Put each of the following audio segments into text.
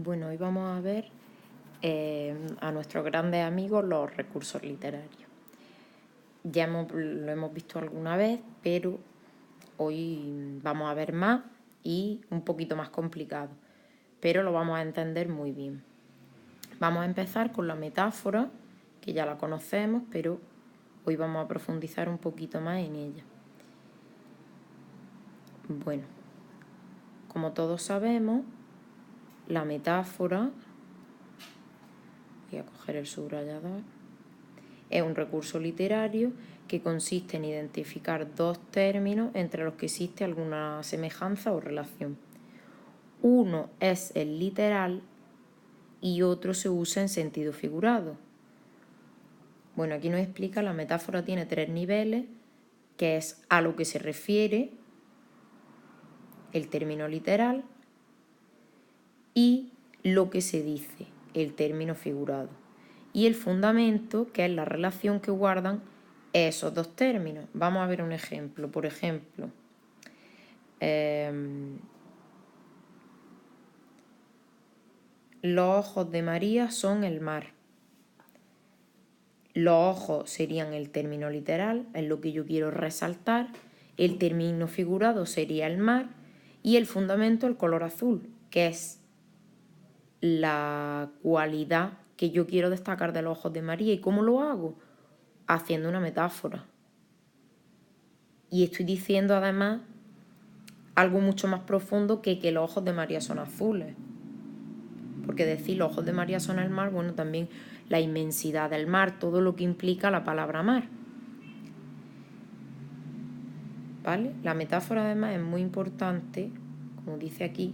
Bueno, hoy vamos a ver a nuestros grandes amigos los recursos literarios. Ya lo hemos visto alguna vez, pero hoy vamos a ver más y un poquito más complicado, pero lo vamos a entender muy bien. Vamos a empezar con la metáfora, que ya la conocemos, pero hoy vamos a profundizar un poquito más en ella. Bueno, como todos sabemos, la metáfora, voy a coger el subrayador, es un recurso literario que consiste en identificar dos términos entre los que existe alguna semejanza o relación. Uno es el literal y otro se usa en sentido figurado. Bueno, aquí nos explica, la metáfora tiene 3 niveles, que es a lo que se refiere el término literal y lo que se dice el término figurado. Y el fundamento, que es la relación que guardan esos dos términos. Vamos a ver un ejemplo. Por ejemplo, los ojos de María son el mar. Los ojos serían el término literal, es lo que yo quiero resaltar. El término figurado sería el mar y el fundamento el color azul, que es la cualidad que yo quiero destacar de los ojos de María. ¿Y cómo lo hago? Haciendo una metáfora. Y estoy diciendo además algo mucho más profundo que los ojos de María son azules. Porque decir los ojos de María son el mar, bueno, también la inmensidad del mar, todo lo que implica la palabra mar. ¿Vale? La metáfora además es muy importante, como dice aquí,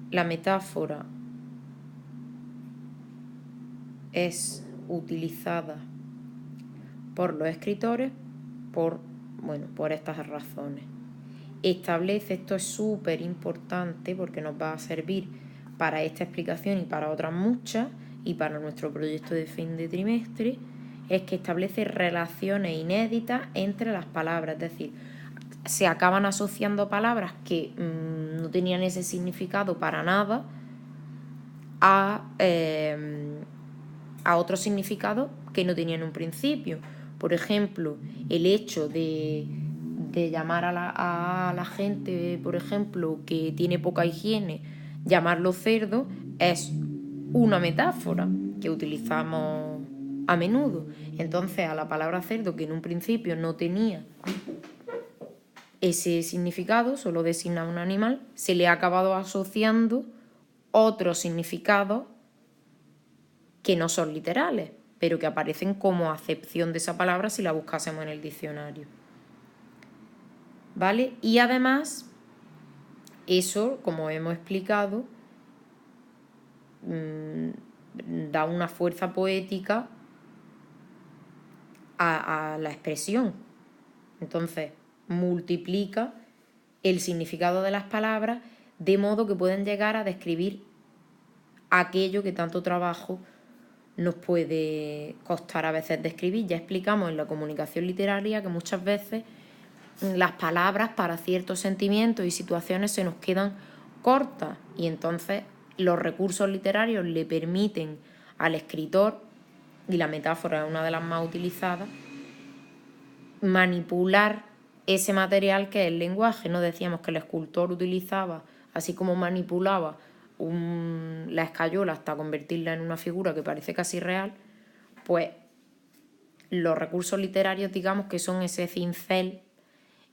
la metáfora es utilizada por los escritores por estas razones. Establece, esto es súper importante porque nos va a servir para esta explicación y para otras muchas y para nuestro proyecto de fin de trimestre, es que establece relaciones inéditas entre las palabras, es decir, se acaban asociando palabras que no tenían ese significado para nada a otros significados que no tenían un principio. Por ejemplo, el hecho de llamar a la gente, por ejemplo, que tiene poca higiene, llamarlo cerdo, es una metáfora que utilizamos a menudo. Entonces, a la palabra cerdo, que en un principio no tenía ese significado, solo designa un animal, se le ha acabado asociando otros significados que no son literales, pero que aparecen como acepción de esa palabra si la buscásemos en el diccionario. ¿Vale? Y además, eso, como hemos explicado, da una fuerza poética a la expresión. Entonces, multiplica el significado de las palabras de modo que pueden llegar a describir aquello que tanto trabajo nos puede costar a veces describir. Ya explicamos en la comunicación literaria que muchas veces las palabras para ciertos sentimientos y situaciones se nos quedan cortas y entonces los recursos literarios le permiten al escritor, y la metáfora es una de las más utilizadas, manipular ese material que es el lenguaje. No decíamos que el escultor utilizaba, así como manipulaba la escayola hasta convertirla en una figura que parece casi real, pues los recursos literarios, digamos que son ese cincel,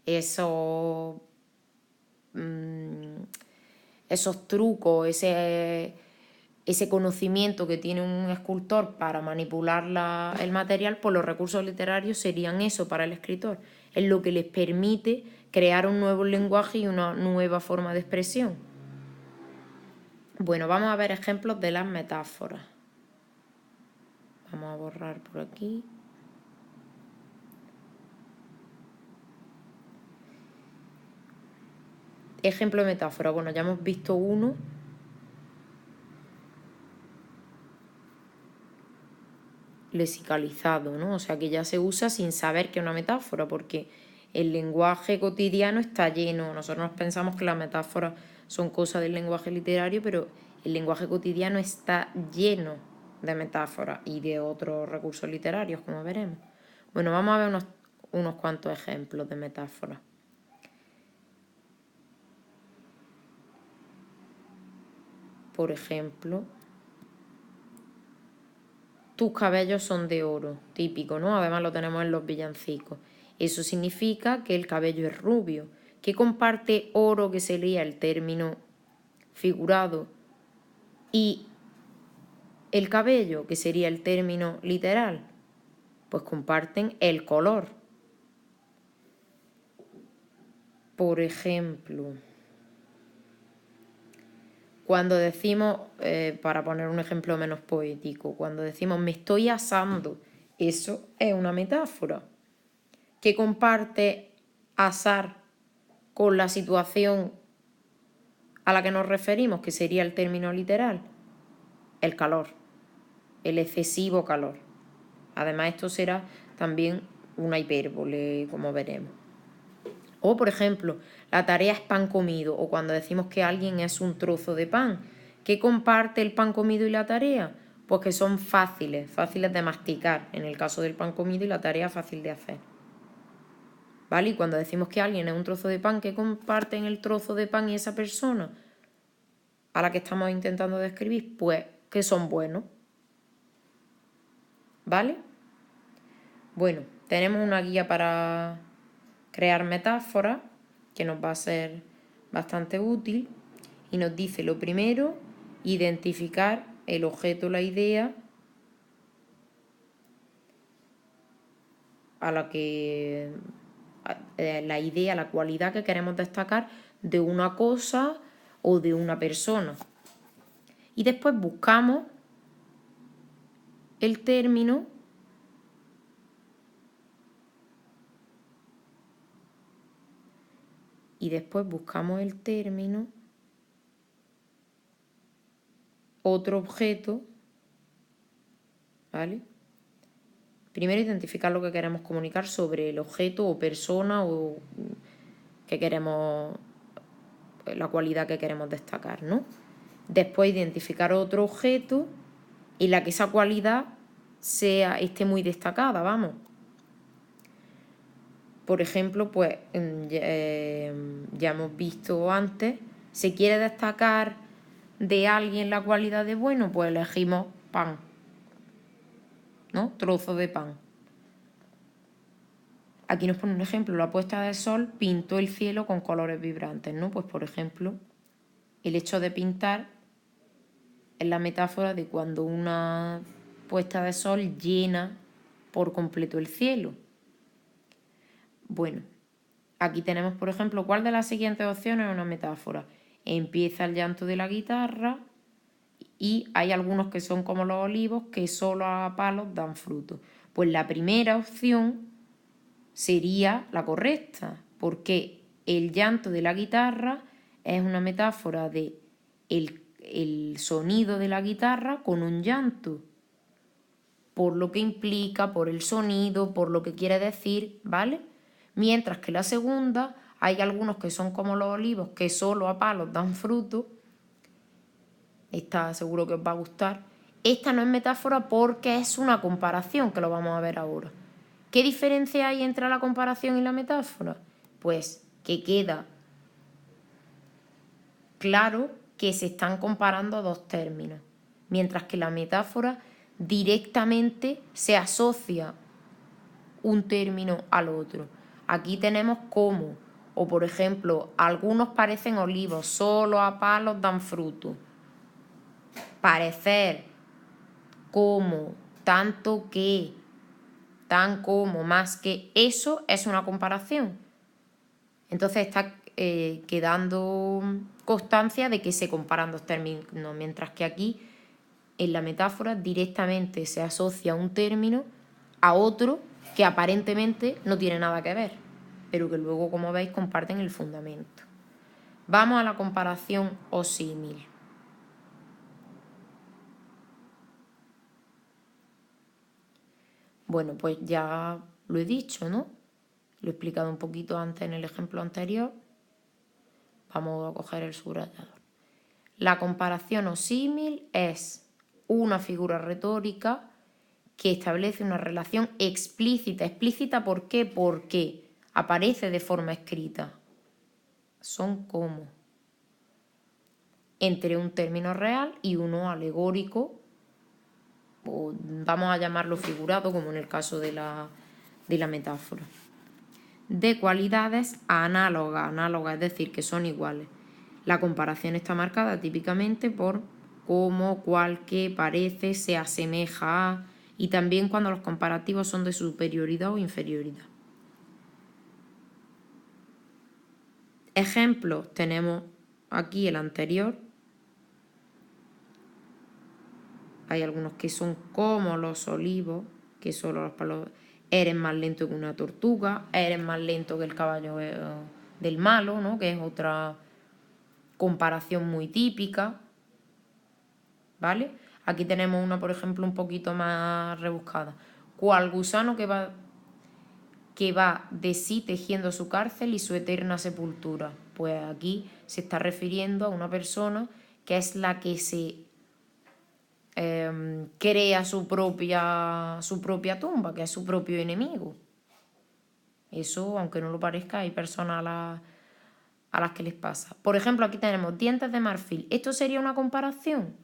esos trucos, ese conocimiento que tiene un escultor para manipular el material, pues los recursos literarios serían eso para el escritor. Es lo que les permite crear un nuevo lenguaje y una nueva forma de expresión. Bueno, vamos a ver ejemplos de las metáforas. Vamos a borrar por aquí. Ejemplo de metáfora. Bueno, ya hemos visto uno. Lexicalizado, ¿no? O sea, que ya se usa sin saber que es una metáfora, porque el lenguaje cotidiano está lleno. Nosotros pensamos que las metáforas son cosas del lenguaje literario, pero El lenguaje cotidiano está lleno de metáforas y de otros recursos literarios, como veremos. Bueno, vamos a ver unos cuantos ejemplos de metáforas. Por ejemplo, tus cabellos son de oro, típico, ¿no? Además lo tenemos en los villancicos. Eso significa que el cabello es rubio. ¿Qué comparte oro, que sería el término figurado, y el cabello, que sería el término literal? Pues comparten el color. Por ejemplo, cuando decimos, para poner un ejemplo menos poético, cuando decimos me estoy asando, eso es una metáfora que comparte asar con la situación a la que nos referimos, que sería el término literal, el calor, el excesivo calor. Además, esto será también una hipérbole, como veremos. O, por ejemplo, la tarea es pan comido, o cuando decimos que alguien es un trozo de pan. ¿Qué comparte el pan comido y la tarea? Pues que son fáciles de masticar, en el caso del pan comido, y la tarea fácil de hacer. ¿Vale? Y cuando decimos que alguien es un trozo de pan, ¿qué comparten el trozo de pan y esa persona a la que estamos intentando describir? Pues que son buenos. ¿Vale? Bueno, tenemos una guía para crear metáforas que nos va a ser bastante útil y nos dice: lo primero, identificar el objeto, la idea a la que la cualidad que queremos destacar de una cosa o de una persona. Y después buscamos el término otro objeto, ¿vale? Primero identificar lo que queremos comunicar sobre el objeto o persona o que queremos, la cualidad que queremos destacar, ¿no? Después identificar otro objeto en la que esa cualidad esté muy destacada, vamos. Por ejemplo, pues ya hemos visto antes, se quiere destacar de alguien la cualidad de bueno, pues elegimos pan, ¿no? Trozo de pan. Aquí nos pone un ejemplo: la puesta de sol pintó el cielo con colores vibrantes, ¿no? Pues, por ejemplo, el hecho de pintar es la metáfora de cuando una puesta de sol llena por completo el cielo. Bueno, aquí tenemos, por ejemplo, ¿cuál de las siguientes opciones es una metáfora? Empieza el llanto de la guitarra y hay algunos que son como los olivos que solo a palos dan fruto. Pues la primera opción sería la correcta, porque el llanto de la guitarra es una metáfora de el sonido de la guitarra con un llanto, por lo que implica, por el sonido, por lo que quiere decir, ¿vale? Mientras que la segunda, hay algunos que son como los olivos, que solo a palos dan fruto. Esta seguro que os va a gustar. Esta no es metáfora porque es una comparación, que lo vamos a ver ahora. ¿Qué diferencia hay entre la comparación y la metáfora? Pues que queda claro que se están comparando dos términos, mientras que la metáfora directamente se asocia un término al otro. Aquí tenemos cómo, o por ejemplo, algunos parecen olivos, solo a palos dan fruto. Parecer, como, tanto que, tan como, más que, eso es una comparación. Entonces está quedando constancia de que se comparan dos términos, mientras que aquí en la metáfora directamente se asocia un término a otro que aparentemente no tiene nada que ver, pero que luego, como veis, comparten el fundamento. Vamos a la comparación o símil. Bueno, pues ya lo he dicho, ¿no? Lo he explicado un poquito antes en el ejemplo anterior. Vamos a coger el subrayador. La comparación o símil es una figura retórica que establece una relación explícita. ¿Explícita por qué? Porque aparece de forma escrita. Son como entre un término real y uno alegórico, o vamos a llamarlo figurado, como en el caso de la metáfora. De cualidades análogas, es decir, que son iguales. La comparación está marcada típicamente por cómo, cual, qué, parece, se asemeja a, y también cuando los comparativos son de superioridad o inferioridad. Ejemplos, tenemos aquí el anterior. Hay algunos que son como los olivos, que solo los palos. Eres más lento que una tortuga, eres más lento que el caballo del malo, ¿no? Que es otra comparación muy típica, ¿vale? Aquí tenemos una, por ejemplo, un poquito más rebuscada. ¿Cuál gusano que va de sí tejiendo su cárcel y su eterna sepultura? Pues aquí se está refiriendo a una persona que es la que se crea su propia tumba, que es su propio enemigo. Eso, aunque no lo parezca, hay personas a las que les pasa. Por ejemplo, aquí tenemos dientes de marfil. ¿Esto sería una comparación?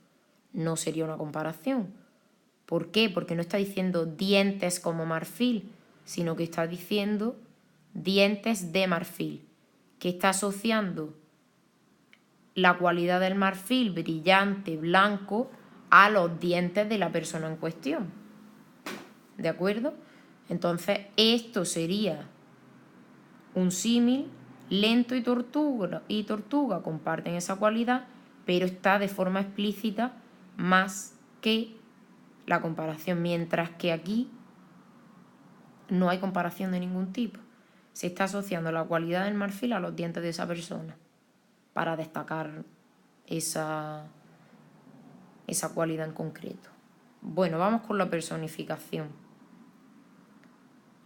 No sería una comparación. ¿Por qué? Porque no está diciendo dientes como marfil, sino que está diciendo dientes de marfil, que está asociando la cualidad del marfil brillante, blanco, a los dientes de la persona en cuestión. ¿De acuerdo? Entonces, esto sería un símil. Lento y tortuga comparten esa cualidad, pero está de forma explícita más que la comparación, mientras que aquí no hay comparación de ningún tipo. Se está asociando la cualidad del marfil a los dientes de esa persona para destacar esa cualidad en concreto. Bueno, vamos con la personificación.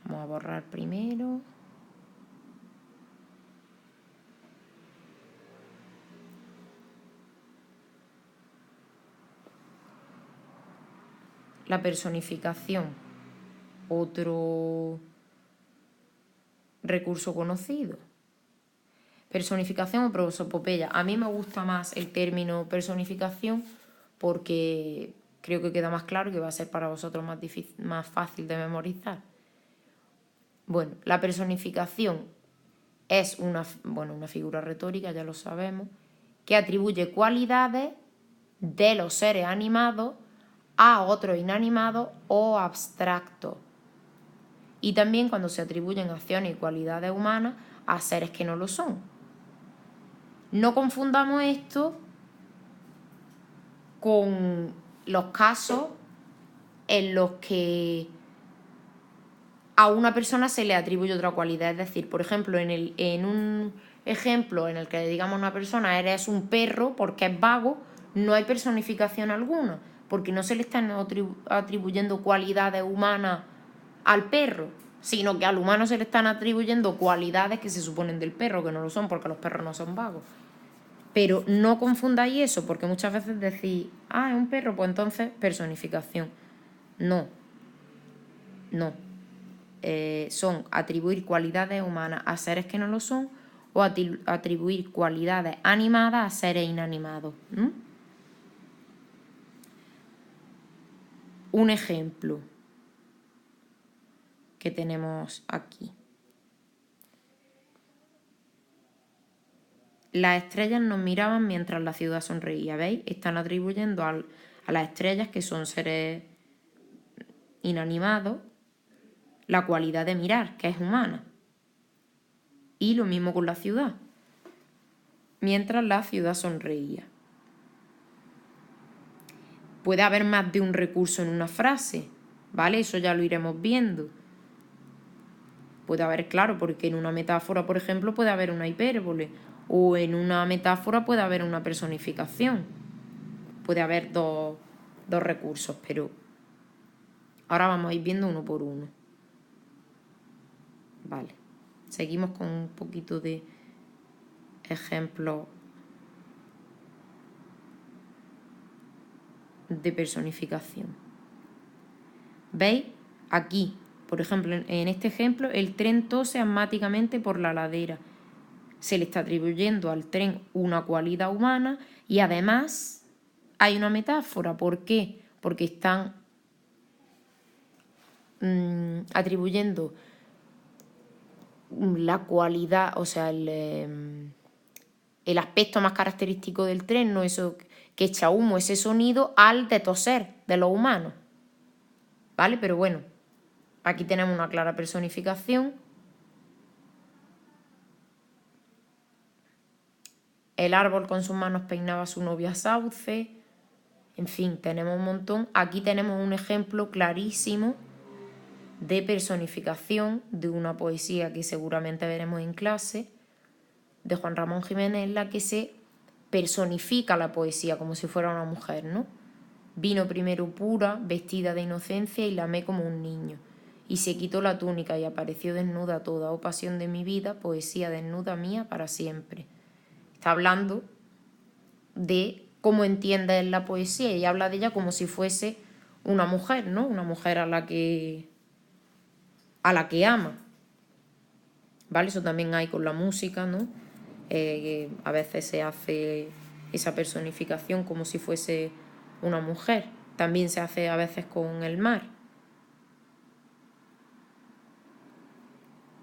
Vamos a borrar primero. La personificación, otro recurso conocido. Personificación o prosopopeya. A mí me gusta más el término personificación porque creo que queda más claro y que va a ser para vosotros más fácil de memorizar. Bueno, la personificación es una figura retórica, ya lo sabemos, que atribuye cualidades de los seres animados a otros inanimados o abstractos. Y también cuando se atribuyen acciones y cualidades humanas a seres que no lo son. No confundamos esto con los casos en los que a una persona se le atribuye otra cualidad. Es decir, por ejemplo, en un ejemplo en el que le digamos a una persona eres un perro porque es vago, no hay personificación alguna, porque no se le están atribuyendo cualidades humanas al perro, sino que al humano se le están atribuyendo cualidades que se suponen del perro, que no lo son, porque los perros no son vagos. Pero no confundáis eso, porque muchas veces decís, es un perro, pues entonces personificación. No. Son atribuir cualidades humanas a seres que no lo son o atribuir cualidades animadas a seres inanimados. Un ejemplo que tenemos aquí. Las estrellas nos miraban mientras la ciudad sonreía. ¿Veis? Están atribuyendo a las estrellas, que son seres inanimados, la cualidad de mirar, que es humana. Y lo mismo con la ciudad. Mientras la ciudad sonreía. Puede haber más de un recurso en una frase, ¿vale? Eso ya lo iremos viendo. Puede haber, claro, porque en una metáfora, por ejemplo, puede haber una hipérbole, o en una metáfora puede haber una personificación. Puede haber dos recursos, pero ahora vamos a ir viendo uno por uno. Vale. Seguimos con un poquito de ejemplos de personificación. ¿Veis? Aquí, por ejemplo, en este ejemplo, el tren tose asmáticamente por la ladera. Se le está atribuyendo al tren una cualidad humana y además hay una metáfora. ¿Por qué? Porque están atribuyendo la cualidad, o sea, el aspecto más característico del tren, no eso que echa humo, ese sonido, al de toser de los humanos. ¿Vale? Pero bueno, aquí tenemos una clara personificación. El árbol con sus manos peinaba a su novia Sauce. En fin, tenemos un montón. Aquí tenemos un ejemplo clarísimo de personificación de una poesía que seguramente veremos en clase, de Juan Ramón Jiménez, en la que se personifica la poesía como si fuera una mujer, ¿no? Vino primero pura, vestida de inocencia, y la amé como un niño. Y se quitó la túnica y apareció desnuda toda, oh pasión de mi vida, poesía desnuda mía para siempre. Está hablando de cómo entiende la poesía y habla de ella como si fuese una mujer, ¿no? Una mujer a la que ama. ¿Vale? Eso también hay con la música, ¿no? A veces se hace esa personificación como si fuese una mujer. También se hace a veces con el mar.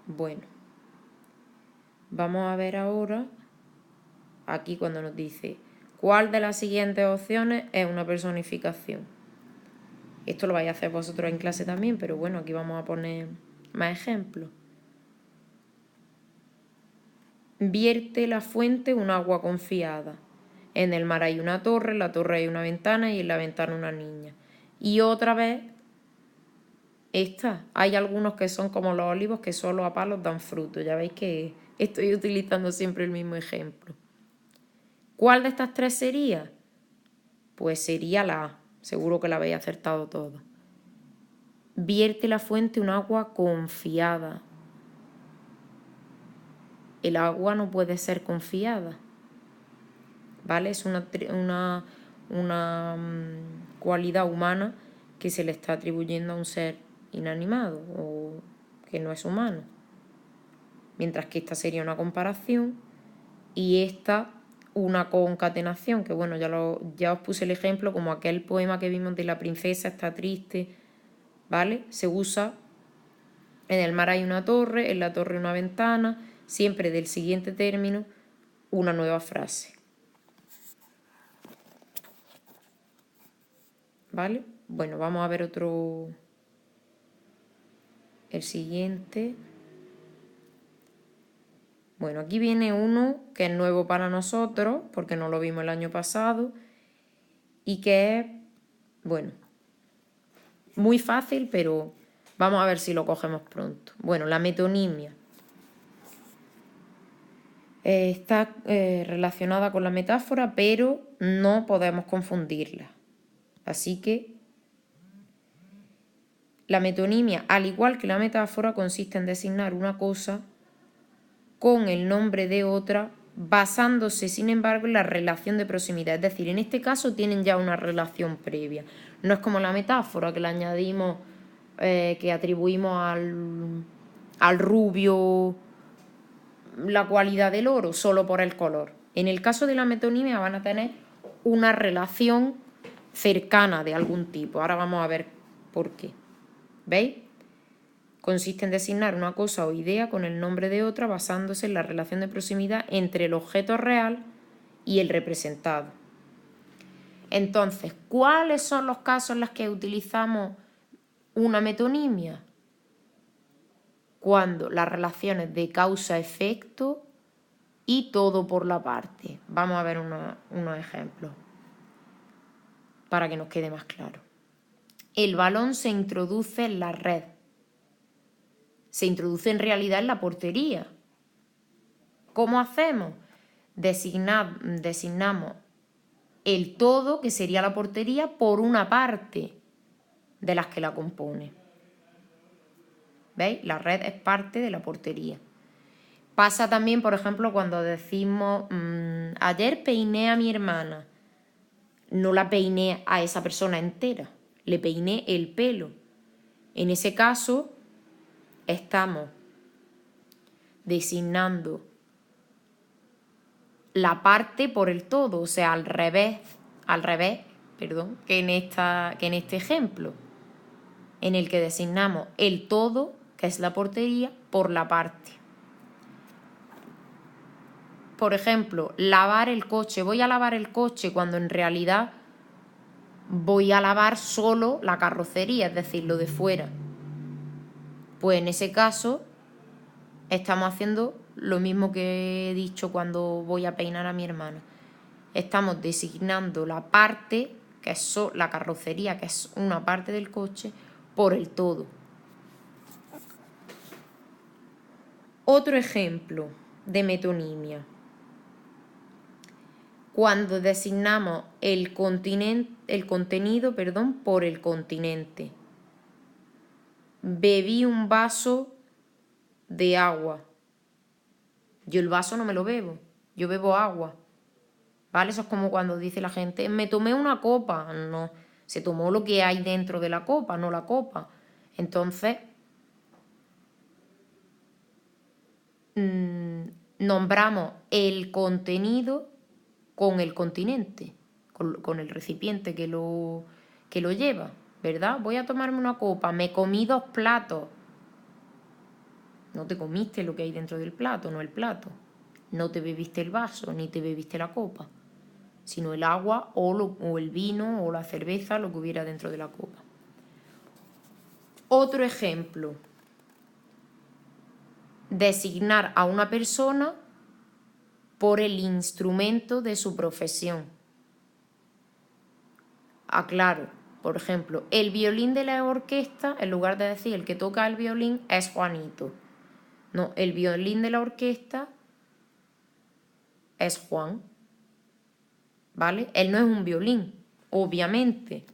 Bueno, vamos a ver ahora, aquí cuando nos dice, ¿cuál de las siguientes opciones es una personificación? Esto lo vais a hacer vosotros en clase también, pero bueno, aquí vamos a poner más ejemplos. Vierte la fuente un agua confiada. En el mar hay una torre, en la torre hay una ventana y en la ventana una niña. Y otra vez, hay algunos que son como los olivos que solo a palos dan fruto. Ya veis que estoy utilizando siempre el mismo ejemplo. ¿Cuál de estas tres sería? Pues sería la A. Seguro que la habéis acertado todo. Vierte la fuente un agua confiada. El agua no puede ser confiada, ¿vale? Es una cualidad humana que se le está atribuyendo a un ser inanimado o que no es humano. Mientras que esta sería una comparación y esta una concatenación, que bueno, ya os puse el ejemplo como aquel poema que vimos de la princesa está triste, ¿vale? Se usa, en el mar hay una torre, en la torre una ventana, siempre del siguiente término una nueva frase. ¿Vale? Bueno, vamos a ver otro, el siguiente. Bueno, aquí viene uno que es nuevo para nosotros, porque no lo vimos el año pasado, y que es, bueno, muy fácil, pero vamos a ver si lo cogemos pronto. Bueno, la metonimia. Está relacionada con la metáfora, pero no podemos confundirla. Así que la metonimia, al igual que la metáfora, consiste en designar una cosa con el nombre de otra, basándose, sin embargo, en la relación de proximidad. Es decir, en este caso tienen ya una relación previa. No es como la metáfora que le añadimos, que atribuimos al rubio la cualidad del oro solo por el color. En el caso de la metonimia van a tener una relación cercana de algún tipo. Ahora vamos a ver por qué. ¿Veis? Consiste en designar una cosa o idea con el nombre de otra basándose en la relación de proximidad entre el objeto real y el representado. Entonces, ¿cuáles son los casos en los que utilizamos una metonimia? Cuando las relaciones de causa-efecto y todo por la parte. Vamos a ver unos ejemplos para que nos quede más claro. El balón se introduce en la red. Se introduce en realidad en la portería. ¿Cómo hacemos? Designamos el todo, que sería la portería, por una parte de las que la compone. ¿Veis? La red es parte de la portería. Pasa también, por ejemplo, cuando decimos ayer peiné a mi hermana. no la peiné a esa persona entera, le peiné el pelo. En ese caso, estamos designando la parte por el todo, o sea, al revés, perdón, que en este ejemplo, en el que designamos el todo, que es la portería, por la parte. Por ejemplo, lavar el coche. Voy a lavar el coche cuando en realidad voy a lavar solo la carrocería, es decir, lo de fuera. Pues en ese caso estamos haciendo lo mismo que he dicho cuando voy a peinar a mi hermana. Estamos designando la parte, que es la carrocería, que es una parte del coche, por el todo. Otro ejemplo de metonimia. Cuando designamos el contenido por el continente. Bebí un vaso de agua. Yo el vaso no me lo bebo, yo bebo agua. ¿Vale? Eso es como cuando dice la gente, me tomé una copa. No, se tomó lo que hay dentro de la copa, no la copa. Entonces, nombramos el contenido con el continente, con el recipiente que lo lleva, ¿verdad? Voy a tomarme una copa, me comí 2 platos. No te comiste lo que hay dentro del plato, no el plato. No te bebiste el vaso, ni te bebiste la copa, sino el agua o el vino o la cerveza, lo que hubiera dentro de la copa. Otro ejemplo. Designar a una persona por el instrumento de su profesión. Aclaro, por ejemplo, el violín de la orquesta, en lugar de decir el que toca el violín es Juanito. No, el violín de la orquesta es Juan. ¿Vale? Él no es un violín, obviamente.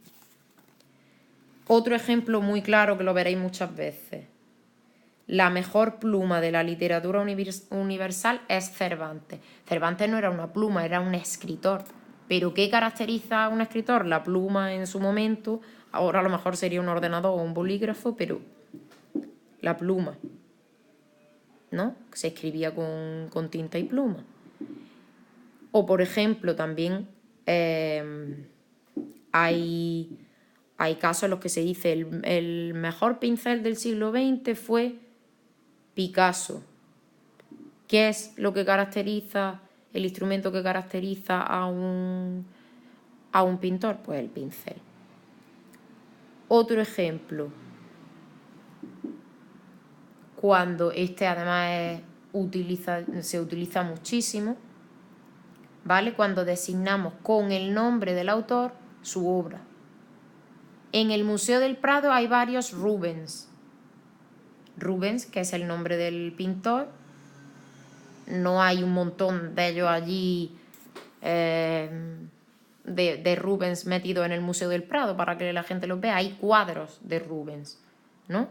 Otro ejemplo muy claro que lo veréis muchas veces. La mejor pluma de la literatura universal es Cervantes. Cervantes no era una pluma, era un escritor. ¿Pero qué caracteriza a un escritor? La pluma en su momento. Ahora a lo mejor sería un ordenador o un bolígrafo, pero la pluma, ¿no? Se escribía con tinta y pluma. O por ejemplo, también hay casos en los que se dice el mejor pincel del siglo XX fue Picasso. ¿Qué es lo que caracteriza, el instrumento que caracteriza a un pintor? Pues el pincel. Otro ejemplo, cuando además se utiliza muchísimo, ¿vale? Cuando designamos con el nombre del autor su obra. En el Museo del Prado hay varios Rubens. Rubens, que es el nombre del pintor. No hay un montón de ellos allí de Rubens metidos en el Museo del Prado para que la gente los vea. Hay cuadros de Rubens, ¿no?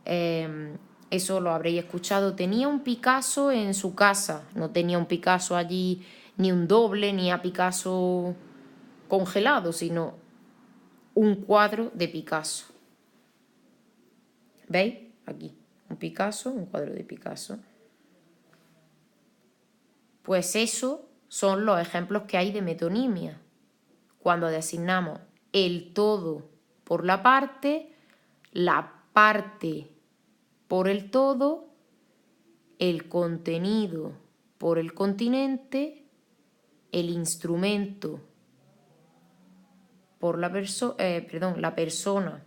Eso lo habréis escuchado. Tenía un Picasso en su casa. No tenía un Picasso allí, ni un doble, ni a Picasso congelado, sino un cuadro de Picasso. ¿Veis? Aquí, un Picasso, un cuadro de Picasso. Pues eso son los ejemplos que hay de metonimia. Cuando designamos el todo por la parte por el todo, el contenido por el continente, el instrumento por la persona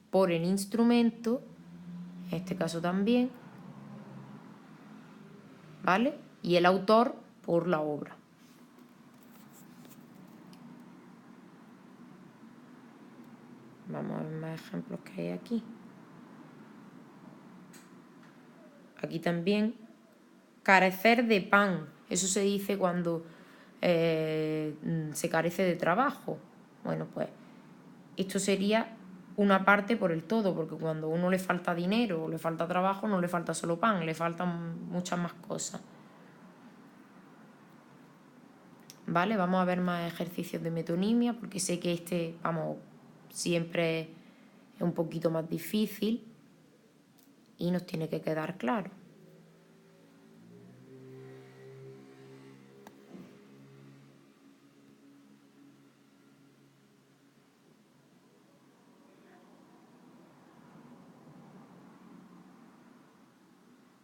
por el instrumento, en este caso también, ¿vale? Y el autor por la obra. Vamos a ver más ejemplos que hay aquí. Aquí también, carecer de pan. Eso se dice cuando se carece de trabajo. Bueno, pues esto sería una parte por el todo, porque cuando a uno le falta dinero o le falta trabajo, no le falta solo pan, le faltan muchas más cosas. ¿vale? Vamos a ver más ejercicios de metonimia, porque sé que este, vamos, siempre es un poquito más difícil y nos tiene que quedar claro.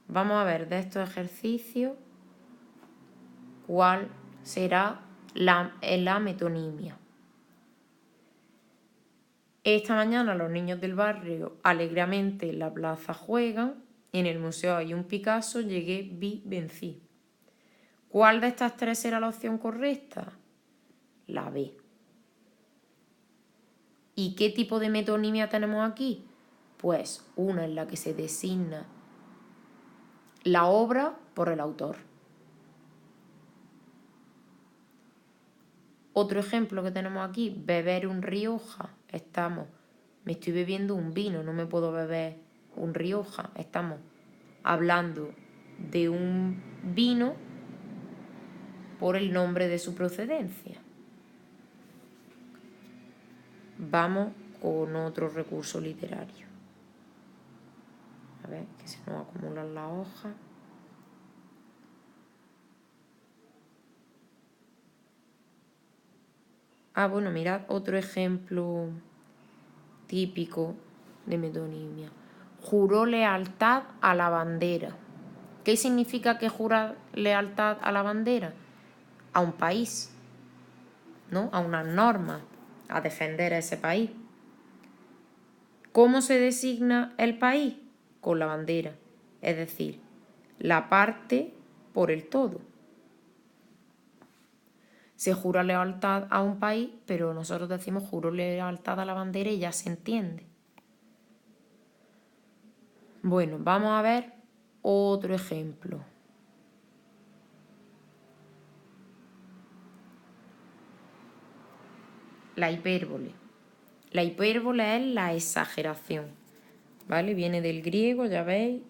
Vamos a ver de estos ejercicios cuál será la metonimia. Esta mañana los niños del barrio alegremente en la plaza juegan, en el museo hay un Picasso, llegué, vi, vencí. ¿Cuál de estas tres será la opción correcta? La B. ¿Y qué tipo de metonimia tenemos aquí? Pues una en la que se designa la obra por el autor. Otro ejemplo que tenemos aquí, beber un Rioja. Me estoy bebiendo un vino, no me puedo beber un Rioja. Estamos hablando de un vino por el nombre de su procedencia. Vamos con otro recurso literario. A ver, que se nos acumulan las hojas. Bueno, mirad otro ejemplo típico de metonimia. Juró lealtad a la bandera. ¿Qué significa que jura lealtad a la bandera? A un país, ¿no? A unas normas, a defender a ese país. ¿Cómo se designa el país? Con la bandera, es decir, la parte por el todo. Se jura lealtad a un país, pero nosotros decimos juró lealtad a la bandera y ya se entiende. Bueno, vamos a ver otro ejemplo. La hipérbole. La hipérbole es la exageración, ¿vale? Viene del griego, ya veis,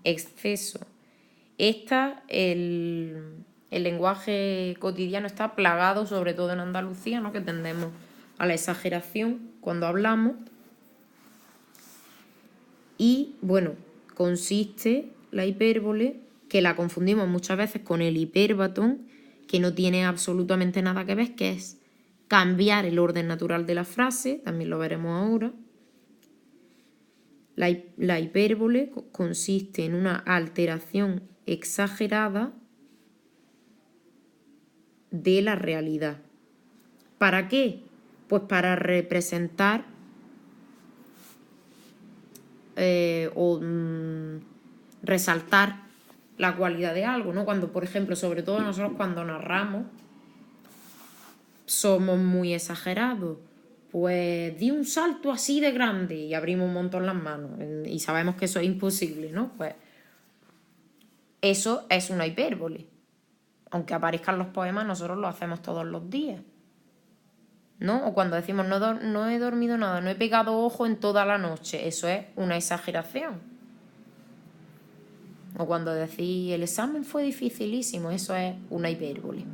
exceso. El lenguaje cotidiano está plagado, sobre todo en Andalucía, ¿no? Que tendemos a la exageración cuando hablamos. Y, bueno, consiste la hipérbole, que la confundimos muchas veces con el hipérbaton, que no tiene absolutamente nada que ver, que es cambiar el orden natural de la frase, también lo veremos ahora. La hipérbole consiste en una alteración exagerada de la realidad. ¿Para qué? Pues para representar resaltar la cualidad de algo, ¿no? Cuando, por ejemplo, sobre todo nosotros cuando narramos, somos muy exagerados. Pues di un salto así de grande y abrimos un montón las manos y sabemos que eso es imposible, ¿no? Pues eso es una hipérbole. Aunque aparezcan los poemas, nosotros lo hacemos todos los días, ¿no? O cuando decimos no he dormido nada, no he pegado ojo en toda la noche, eso es una exageración. O cuando decís el examen fue dificilísimo, eso es una hipérbole.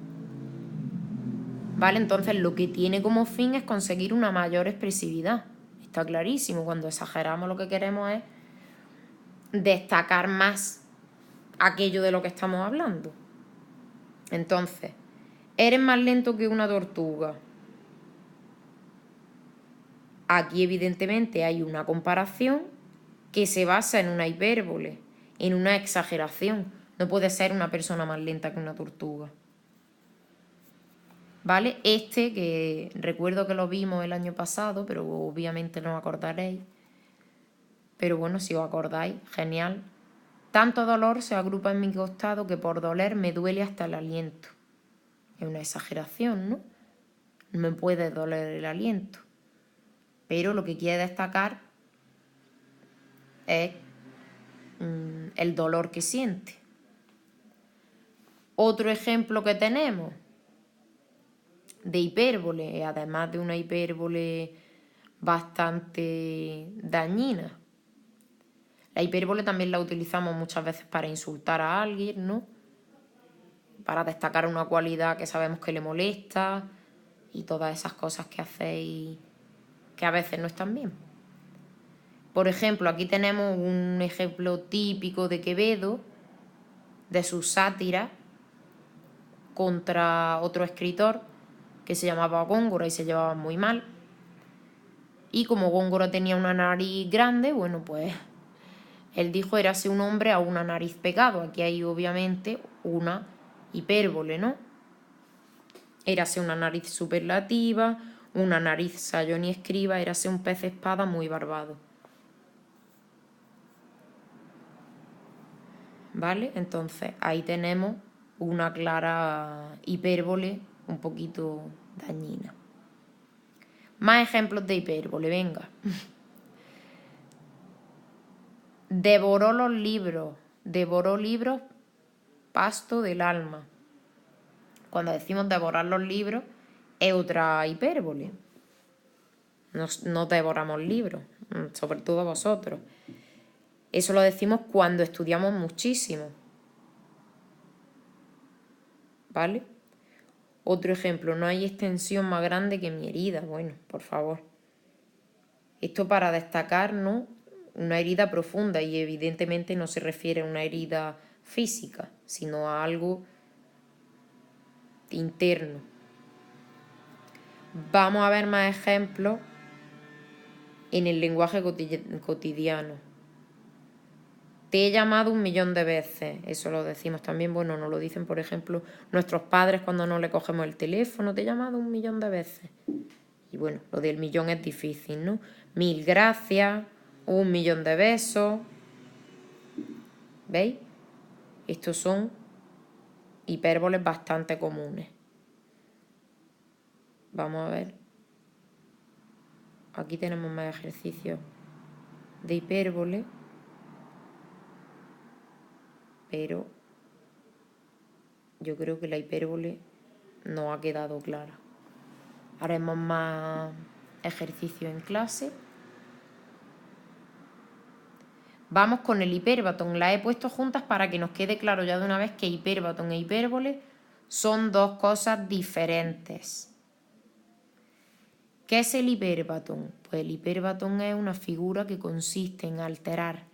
¿Vale? Entonces lo que tiene como fin es conseguir una mayor expresividad. Está clarísimo, cuando exageramos lo que queremos es destacar más aquello de lo que estamos hablando. Entonces, eres más lento que una tortuga. Aquí evidentemente hay una comparación que se basa en una hipérbole, en una exageración. No puede ser una persona más lenta que una tortuga. ¿Vale? Que recuerdo que lo vimos el año pasado, pero obviamente no os acordaréis. Pero bueno, si os acordáis, genial. Tanto dolor se agrupa en mi costado que por doler me duele hasta el aliento. Es una exageración, ¿no? No me puede doler el aliento. Pero lo que quiere destacar es el dolor que siente. Otro ejemplo que tenemos de hipérbole, además de una hipérbole bastante dañina. La hipérbole también la utilizamos muchas veces para insultar a alguien, ¿no? para destacar una cualidad que sabemos que le molesta y todas esas cosas que hacéis que a veces no están bien. Por ejemplo, aquí tenemos un ejemplo típico de Quevedo, de sus sátiras contra otro escritor que se llamaba Góngora y se llevaban muy mal. Y como Góngora tenía una nariz grande, bueno, pues él dijo: érase un hombre a una nariz pegado. Aquí hay obviamente una hipérbole, ¿no? Érase una nariz superlativa, una nariz sayón y escriba, érase un pez espada muy barbado. ¿Vale? Entonces ahí tenemos una clara hipérbole un poquito dañina. Más ejemplos de hipérbole, venga. Devoró los libros. Devoró libros, pasto del alma. Cuando decimos devorar los libros, es otra hipérbole. No devoramos libros, sobre todo vosotros. Eso lo decimos cuando estudiamos muchísimo. ¿Vale? Otro ejemplo: no hay extensión más grande que mi herida. Bueno, por favor. Esto para destacar, ¿no?, una herida profunda, y evidentemente no se refiere a una herida física, sino a algo interno. Vamos a ver más ejemplos en el lenguaje cotidiano. Te he llamado 1.000.000 de veces. Eso lo decimos también, bueno, nos lo dicen, por ejemplo, nuestros padres cuando no le cogemos el teléfono: te he llamado 1.000.000 de veces. Y bueno, lo del millón es difícil, ¿no? 1000 gracias, 1.000.000 de besos. ¿Veis? Estos son hipérboles bastante comunes. Vamos a ver. Aquí tenemos más ejercicios de hipérbole, pero yo creo que la hipérbole no ha quedado clara. Haremos más ejercicios en clase. Vamos con el hipérbaton. Las he puesto juntas para que nos quede claro ya de una vez que hipérbaton e hipérbole son dos cosas diferentes. ¿Qué es el hipérbaton? Pues el hipérbaton es una figura que consiste en alterar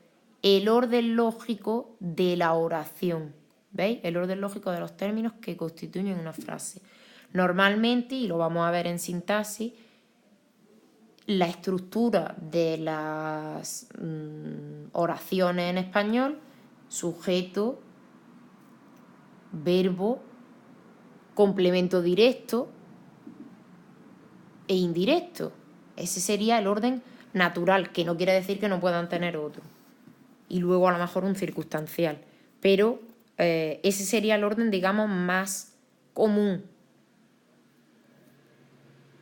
el orden lógico de la oración. ¿Veis? El orden lógico de los términos que constituyen una frase. Normalmente, y lo vamos a ver en sintaxis, la estructura de las oraciones en español: sujeto, verbo, complemento directo e indirecto. Ese sería el orden natural, que no quiere decir que no puedan tener otro. Y luego a lo mejor un circunstancial. Pero ese sería el orden, digamos, más común.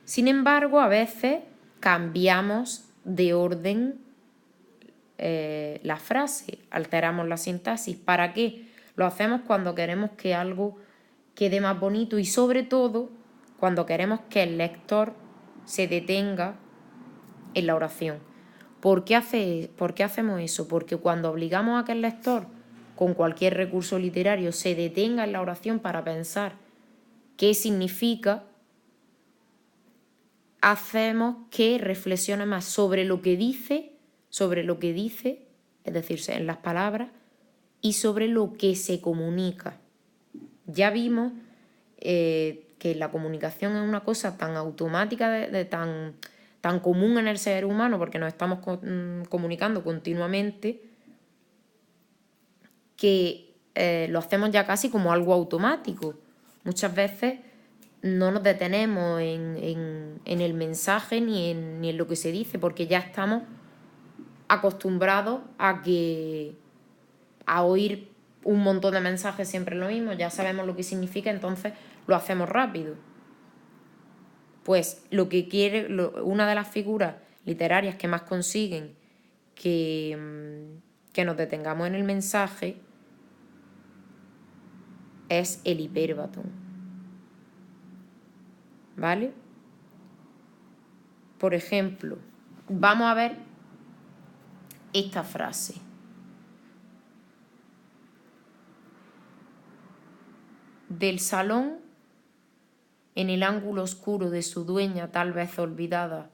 Sin embargo, a veces cambiamos de orden la frase, alteramos la sintaxis. ¿Para qué? Lo hacemos cuando queremos que algo quede más bonito y, sobre todo, cuando queremos que el lector se detenga en la oración. ¿Por qué hacemos eso? Porque cuando obligamos a que el lector, con cualquier recurso literario, se detenga en la oración para pensar qué significa, hacemos que reflexione más sobre lo que dice, es decir, en las palabras, y sobre lo que se comunica. Ya vimos que la comunicación es una cosa tan automática, tan común en el ser humano, porque nos estamos comunicando continuamente, que lo hacemos ya casi como algo automático. Muchas veces no nos detenemos en el mensaje ni en lo que se dice, porque ya estamos acostumbrados a oír un montón de mensajes siempre lo mismo, ya sabemos lo que significa, entonces lo hacemos rápido. Pues una de las figuras literarias que más consiguen que nos detengamos en el mensaje es el hipérbaton. ¿Vale? Por ejemplo, vamos a ver esta frase. del salón, en el ángulo oscuro de su dueña, tal vez olvidada,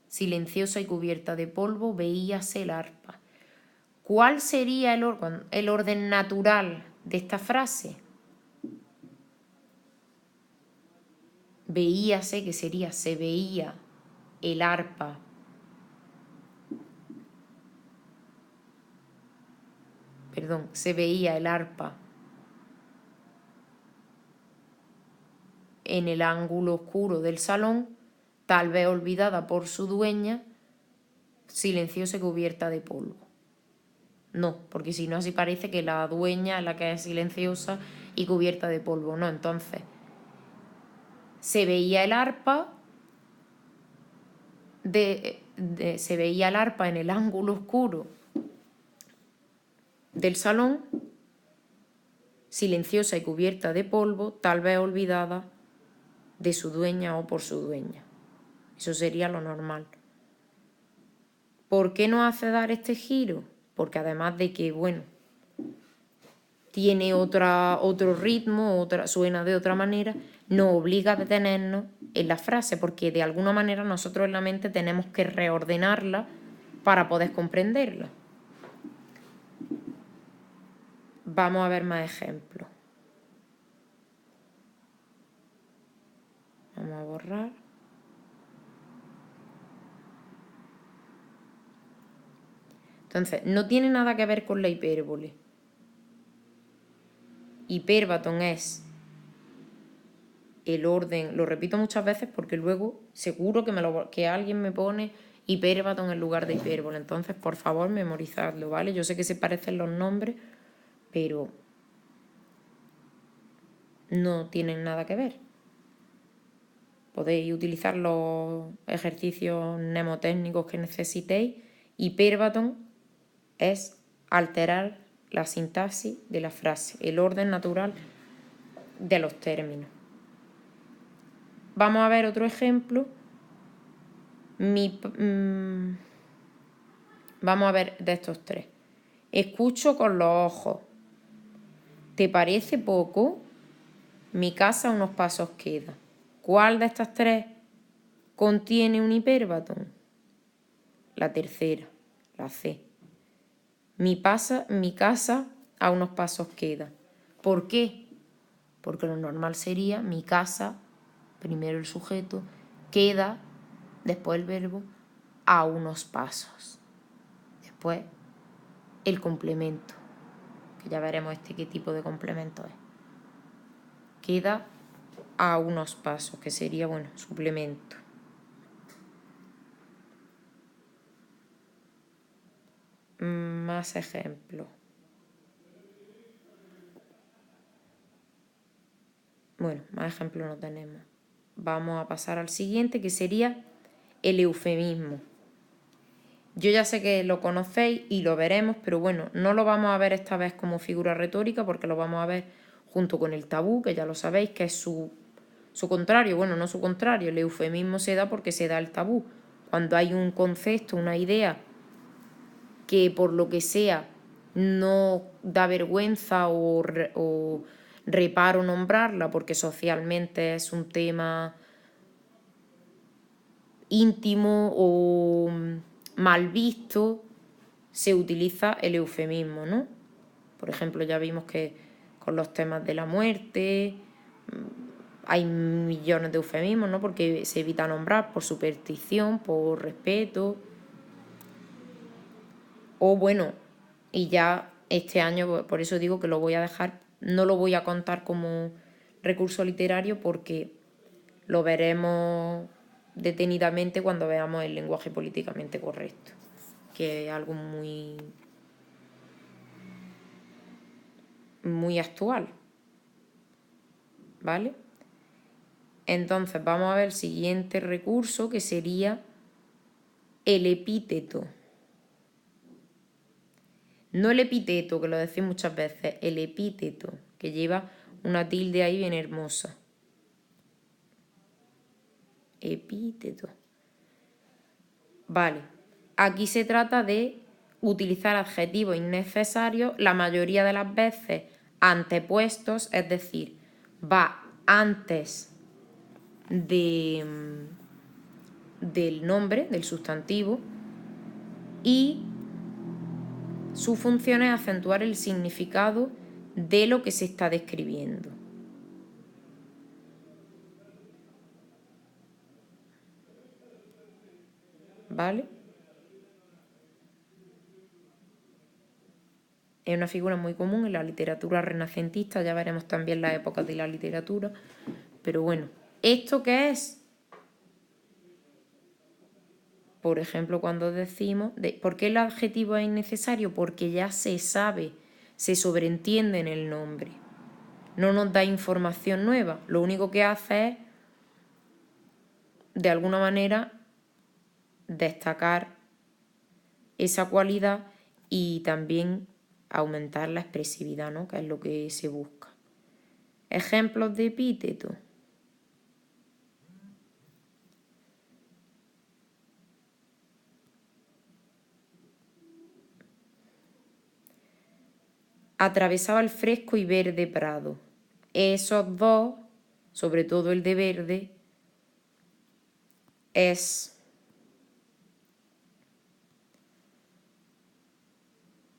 silenciosa y cubierta de polvo, veíase el arpa. ¿Cuál sería el orden natural de esta frase? Veíase, que sería se veía el arpa. Perdón, se veía el arpa en el ángulo oscuro del salón, tal vez olvidada por su dueña, silenciosa y cubierta de polvo. No, porque si no así parece que la dueña es la que es silenciosa y cubierta de polvo. No, entonces se veía el arpa se veía el arpa en el ángulo oscuro del salón, silenciosa y cubierta de polvo, tal vez olvidada de su dueña o por su dueña. Eso sería lo normal. ¿Por qué nos hace dar este giro? Porque además de que, bueno, tiene otro ritmo, suena de otra manera, nos obliga a detenernos en la frase, porque de alguna manera nosotros en la mente tenemos que reordenarla para poder comprenderla. Vamos a ver más ejemplos. Vamos a borrar. Entonces, no tiene nada que ver con la hipérbole. Hipérbaton es el orden, lo repito muchas veces porque luego seguro que alguien me pone hipérbaton en lugar de hipérbole. Entonces, por favor, memorizadlo, ¿vale? Yo sé que se parecen los nombres, pero no tienen nada que ver. Podéis utilizar los ejercicios mnemotécnicos que necesitéis. Hipérbaton es alterar la sintaxis de la frase, el orden natural de los términos. Vamos a ver otro ejemplo. Vamos a ver de estos tres. Escucho con los ojos. ¿Te parece poco? Mi casa a unos pasos queda. ¿Cuál de estas tres contiene un hipérbaton? La tercera, la C. Mi casa a unos pasos queda. ¿Por qué? Porque lo normal sería mi casa, primero el sujeto, queda, después el verbo, a unos pasos. Después el complemento, que ya veremos qué tipo de complemento es. Queda a unos pasos, que sería, bueno, suplemento. Más ejemplos. Bueno, más ejemplos no tenemos. Vamos a pasar al siguiente, que sería el eufemismo. Yo ya sé que lo conocéis y lo veremos, pero bueno, no lo vamos a ver esta vez como figura retórica porque lo vamos a ver junto con el tabú, que ya lo sabéis, que es su contrario. Bueno, no su contrario, el eufemismo se da porque se da el tabú. Cuando hay un concepto, una idea que por lo que sea no da vergüenza o reparo nombrarla porque socialmente es un tema íntimo o mal visto, se utiliza el eufemismo, ¿no? Por ejemplo, ya vimos que con los temas de la muerte hay millones de eufemismos, ¿no? Porque se evita nombrar por superstición, por respeto. O bueno, y ya este año, por eso digo que lo voy a dejar, no lo voy a contar como recurso literario porque lo veremos detenidamente cuando veamos el lenguaje políticamente correcto, que es algo muy actual, ¿vale? Entonces vamos a ver el siguiente recurso, que sería el epíteto. No el epíteto, que lo decís muchas veces, el epíteto, que lleva una tilde ahí bien hermosa. Epíteto. Vale, aquí se trata de utilizar adjetivos innecesarios la mayoría de las veces antepuestos, es decir, va antes del nombre, del sustantivo, y su función es acentuar el significado de lo que se está describiendo. ¿Vale? Es una figura muy común en la literatura renacentista, ya veremos también las épocas de la literatura. Pero bueno, ¿esto qué es? Por ejemplo, cuando decimos, ¿por qué el adjetivo es innecesario? Porque ya se sabe, se sobreentiende en el nombre. No nos da información nueva, lo único que hace es, de alguna manera, destacar esa cualidad y también aumentar la expresividad, ¿no? Que es lo que se busca. Ejemplos de epíteto. Atravesaba el fresco y verde prado. Esos dos, sobre todo el de verde, es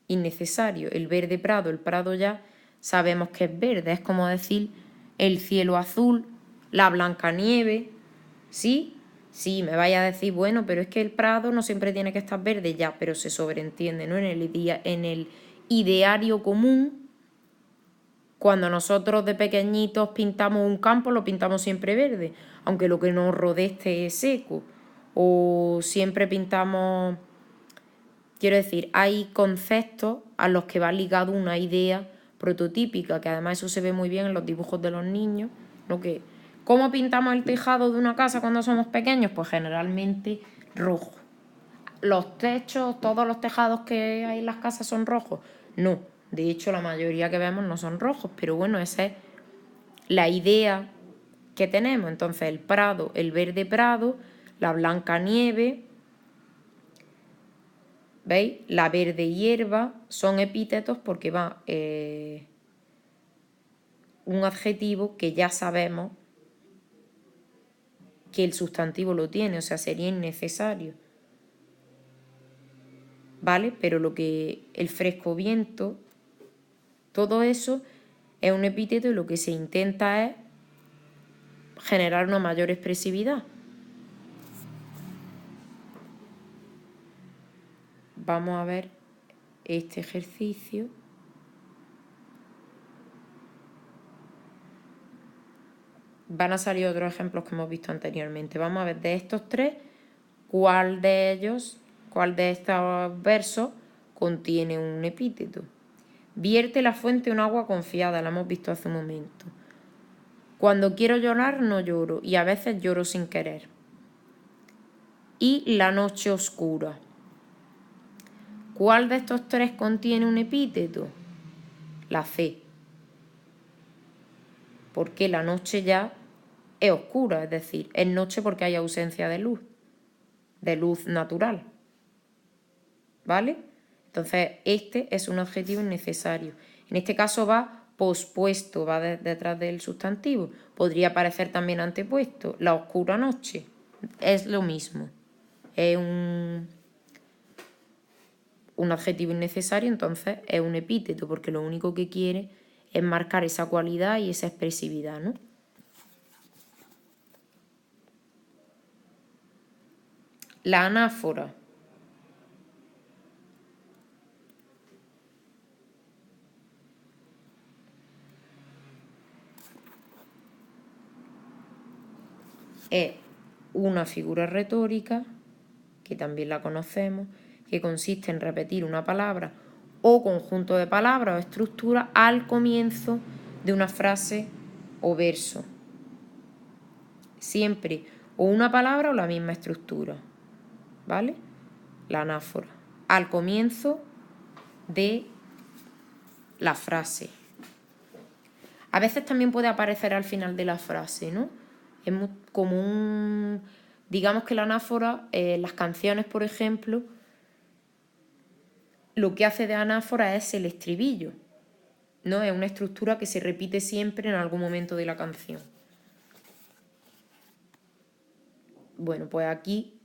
innecesario. El verde prado, el prado ya sabemos que es verde, es como decir el cielo azul, la blanca nieve, ¿sí? Sí, me vaya a decir, bueno, pero es que el prado no siempre tiene que estar verde, ya, pero se sobreentiende, ¿no? En el ideario común, cuando nosotros de pequeñitos pintamos un campo, lo pintamos siempre verde, aunque lo que nos rodee esté seco, o siempre pintamos... Quiero decir, hay conceptos a los que va ligado una idea prototípica, que además eso se ve muy bien en los dibujos de los niños, ¿no? Que, ¿cómo pintamos el tejado de una casa cuando somos pequeños? Pues generalmente rojo. ¿Los techos, todos los tejados que hay en las casas son rojos? No, de hecho la mayoría que vemos no son rojos, pero bueno, esa es la idea que tenemos. Entonces el prado, el verde prado, la blanca nieve... ¿Veis? La verde hierba son epítetos porque va un adjetivo que ya sabemos que el sustantivo lo tiene, o sea, sería innecesario. ¿Vale? Pero lo que el fresco viento, todo eso es un epíteto y lo que se intenta es generar una mayor expresividad. Vamos a ver este ejercicio. Van a salir otros ejemplos que hemos visto anteriormente. Vamos a ver de estos tres, cuál de estos versos contiene un epíteto. Vierte la fuente un agua confiada, la hemos visto hace un momento. Cuando quiero llorar no lloro y a veces lloro sin querer. Y la noche oscura. ¿Cuál de estos tres contiene un epíteto? La C. Porque la noche ya es oscura, es decir, es noche porque hay ausencia de luz natural. ¿Vale? Entonces, este es un adjetivo innecesario. En este caso va pospuesto, va detrás del sustantivo. Podría aparecer también antepuesto, la oscura noche. Es lo mismo. Es un adjetivo innecesario, entonces es un epíteto, porque lo único que quiere es marcar esa cualidad y esa expresividad, ¿no? La anáfora. Es una figura retórica, que también la conocemos, que consiste en repetir una palabra o conjunto de palabras o estructura al comienzo de una frase o verso. Siempre o una palabra o la misma estructura, ¿vale? La anáfora. Al comienzo de la frase. A veces también puede aparecer al final de la frase, ¿no? Es como un... Digamos que la anáfora, las canciones, por ejemplo, lo que hace de anáfora es el estribillo. ¿no? Es una estructura que se repite siempre en algún momento de la canción. Bueno, pues aquí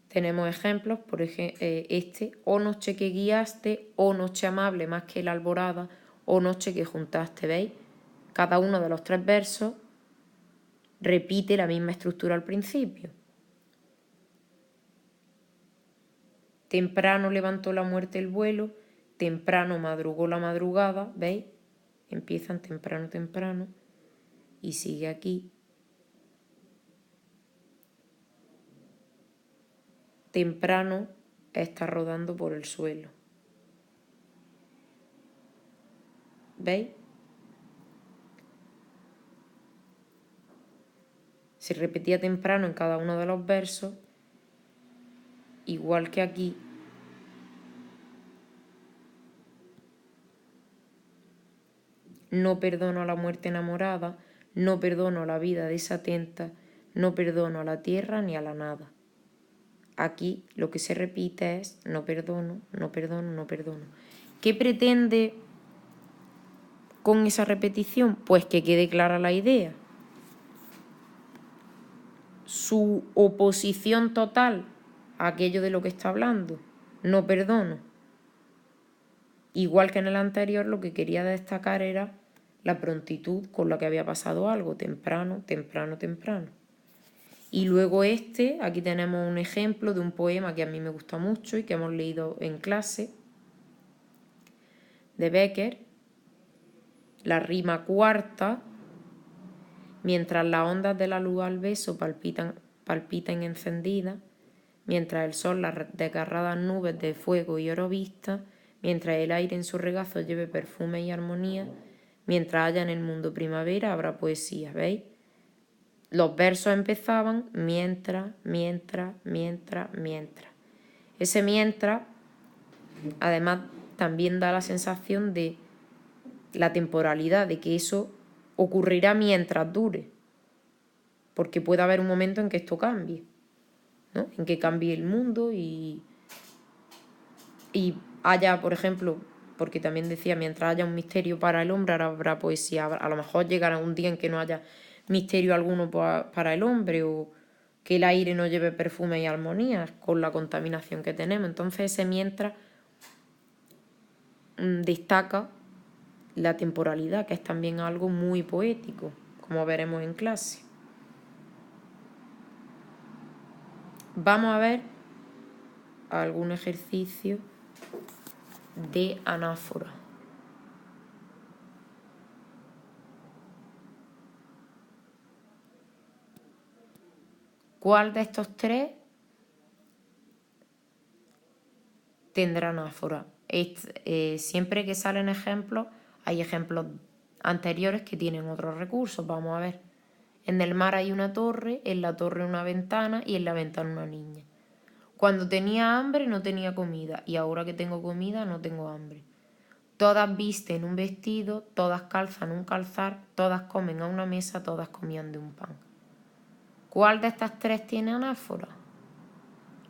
tenemos ejemplos, por ejemplo, o noche que guiaste, o noche amable más que la alborada, o noche que juntaste, ¿veis? Cada uno de los 3 versos repite la misma estructura al principio. Temprano levantó la muerte el vuelo, temprano madrugó la madrugada, ¿veis? Empiezan temprano, temprano, y sigue aquí. Temprano está rodando por el suelo. ¿Veis? Se repetía temprano en cada uno de los versos, igual que aquí. No perdono a la muerte enamorada, no perdono a la vida desatenta, no perdono a la tierra ni a la nada. Aquí lo que se repite es no perdono, no perdono, no perdono. ¿Qué pretende con esa repetición? Pues que quede clara la idea. Su oposición total a aquello de lo que está hablando, no perdono. Igual que en el anterior, lo que quería destacar era la prontitud con la que había pasado algo, temprano, temprano, temprano. Y luego aquí tenemos un ejemplo de un poema que a mí me gusta mucho y que hemos leído en clase, de Becker, la rima cuarta, mientras las ondas de la luz al beso palpitan encendidas, mientras el sol las desgarradas nubes de fuego y oro vista, mientras el aire en su regazo lleve perfume y armonía, mientras haya en el mundo primavera habrá poesía, ¿veis? Los versos empezaban mientras, mientras, mientras, mientras. Ese mientras, además, también da la sensación de la temporalidad, de que eso ocurrirá mientras dure, porque puede haber un momento en que esto cambie, ¿no? En que cambie el mundo y haya, por ejemplo, porque también decía, mientras haya un misterio para el hombre, habrá poesía. A lo mejor llegará un día en que no haya misterio alguno para el hombre, o que el aire no lleve perfume y armonía con la contaminación que tenemos. Entonces ese mientras destaca la temporalidad, que es también algo muy poético, como veremos en clase. Vamos a ver algún ejercicio de anáfora. ¿Cuál de estos 3 tendrá anáfora? Siempre que salen ejemplos, hay ejemplos anteriores que tienen otros recursos. Vamos a ver. En el mar hay una torre, en la torre una ventana y en la ventana una niña. Cuando tenía hambre no tenía comida y ahora que tengo comida no tengo hambre. Todas visten un vestido, todas calzan un calzar, todas comen a una mesa, todas comían de un pan. ¿Cuál de estas 3 tiene anáfora?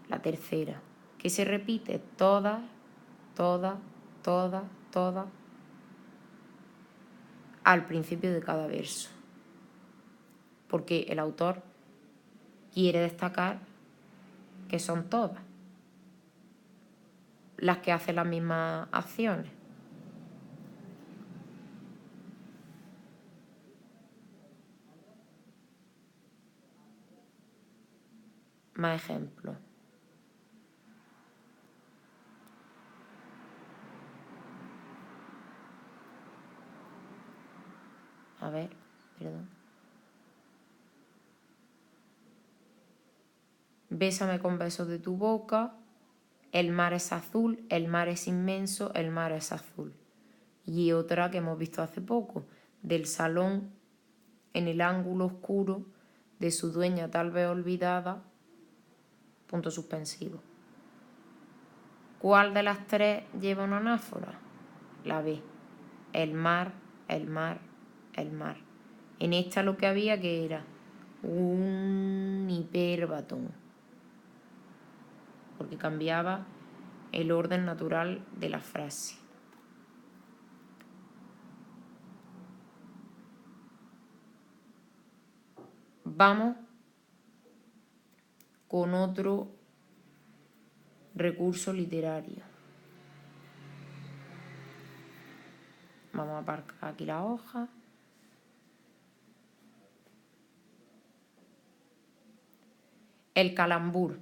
La tercera, que se repite todas, todas, todas, todas, al principio de cada verso. Porque el autor quiere destacar que son todas las que hacen las mismas acciones. Más ejemplos. A ver, perdón. Bésame con besos de tu boca. El mar es azul, el mar es inmenso, el mar es azul. Y otra que hemos visto hace poco, del salón en el ángulo oscuro de su dueña tal vez olvidada, punto suspensivo. ¿Cuál de las 3 lleva una anáfora? La B. El mar, el mar, el mar. En esta lo que había que era un hiperbatón, porque cambiaba el orden natural de la frase. vamos con otro recurso literario. Vamos a aparcar aquí la hoja. El calambur.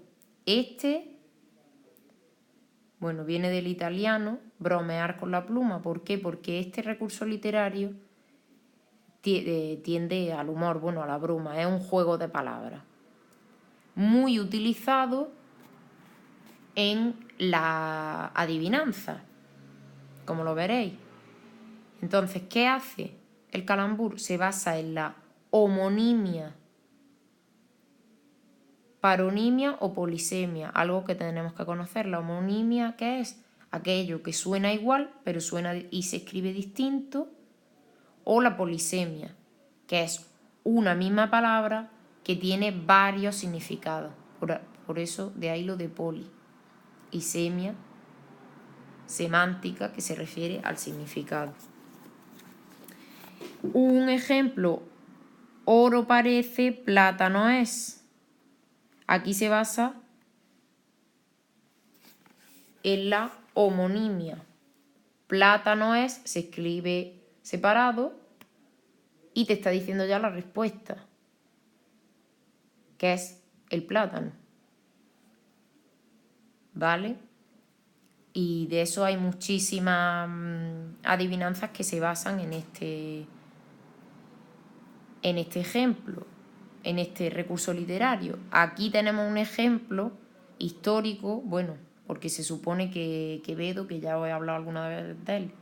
Bueno, viene del italiano, bromear con la pluma. ¿Por qué? Porque este recurso literario tiende al humor, bueno, a la broma. Es un juego de palabras. Muy utilizado en la adivinanza, como lo veréis. Entonces, ¿qué hace el calambur? Se basa en la homonimia, paronimia o polisemia, algo que tenemos que conocer. La homonimia, ¿qué es? Aquello que suena igual, pero suena y se escribe distinto. O la polisemia, que es una misma palabra que tiene varios significados. Por eso, de ahí lo de poli. Y semia, semántica, que se refiere al significado. Un ejemplo, oro parece, plata no es. Aquí se basa en la homonimia. Plátano es, se escribe separado y te está diciendo ya la respuesta, que es el plátano. ¿Vale? Y de eso hay muchísimas adivinanzas que se basan en este ejemplo, en este recurso literario. Aquí tenemos un ejemplo histórico, bueno, porque se supone que Quevedo, que ya os he hablado alguna vez de él,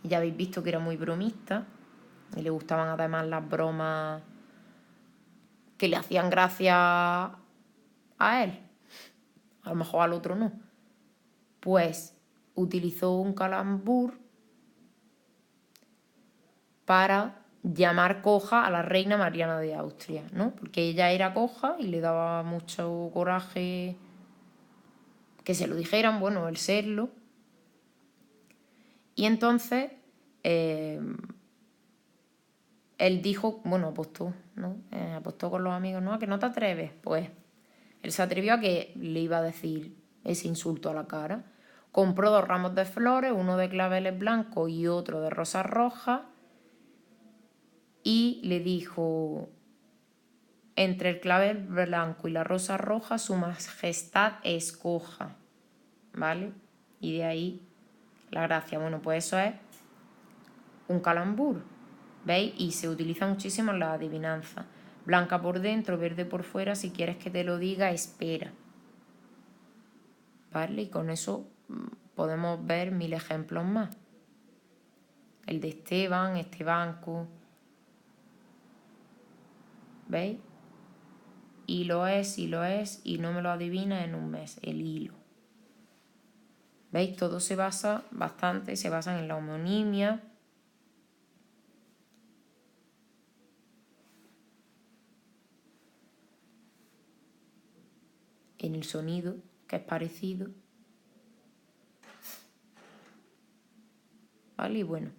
y ya habéis visto que era muy bromista, y le gustaban además las bromas que le hacían gracia a él, a lo mejor al otro no. Pues utilizó un calambur para llamar coja a la reina Mariana de Austria, ¿no? Porque ella era coja y le daba mucho coraje que se lo dijeran, bueno, el serlo. Y entonces él dijo, bueno, apostó, ¿no? Apostó con los amigos, ¿no? ¿A que no te atreves? Pues él se atrevió a que le iba a decir ese insulto a la cara. Compró 2 ramos de flores, uno de claveles blancos y otro de rosas rojas, y le dijo: entre el clavel blanco y la rosa roja, su majestad escoja. ¿Vale? Y de ahí la gracia. Bueno, pues eso es un calambur, ¿veis? Y se utiliza muchísimo en la adivinanza. Blanca por dentro, verde por fuera, si quieres que te lo diga, espera. ¿Vale? Y con eso podemos ver 1000 ejemplos más. El de Esteban, Estebanco. ¿Veis? Y lo es, y no me lo adivina en un mes. El hilo. ¿Veis? Todo se basa bastante, se basan en la homonimia. En el sonido, que es parecido. ¿Vale? Y bueno.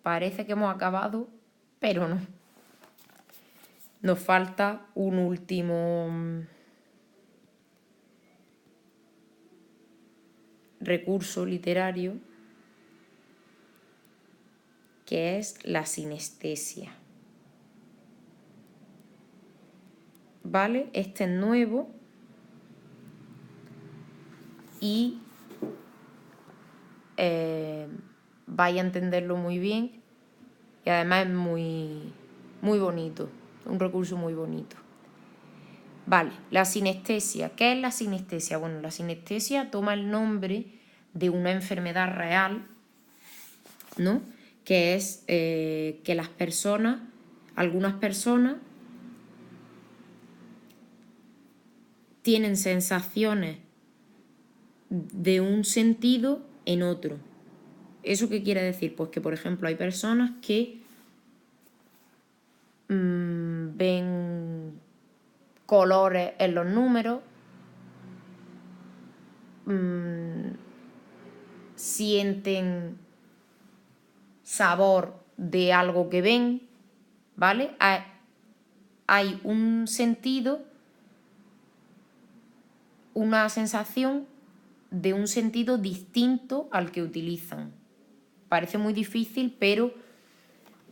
Parece que hemos acabado, pero no. Nos falta un último recurso literario, que es la sinestesia. ¿Vale? Este es nuevo y vais a entenderlo muy bien, y además es muy, muy bonito, un recurso muy bonito. Vale, la sinestesia. ¿Qué es la sinestesia? Bueno, la sinestesia toma el nombre de una enfermedad real, ¿no? Que es que las personas, algunas personas, tienen sensaciones de un sentido en otro. ¿Eso qué quiere decir? Pues que, por ejemplo, hay personas que ven colores en los números, sienten sabor de algo que ven, ¿vale? Hay un sentido, una sensación de un sentido distinto al que utilizan. Parece muy difícil, pero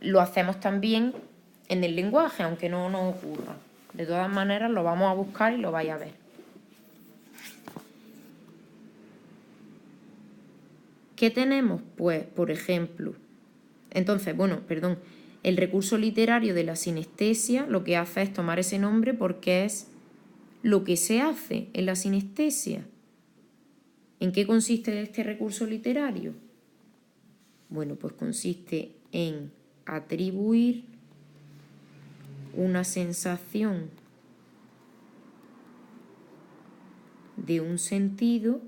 lo hacemos también en el lenguaje, aunque no nos ocurra. De todas maneras, lo vamos a buscar y lo vais a ver. ¿Qué tenemos? Pues, por ejemplo, el recurso literario de la sinestesia lo que hace es tomar ese nombre porque es lo que se hace en la sinestesia. ¿En qué consiste este recurso literario? Bueno, pues consiste en atribuir una sensación de un sentido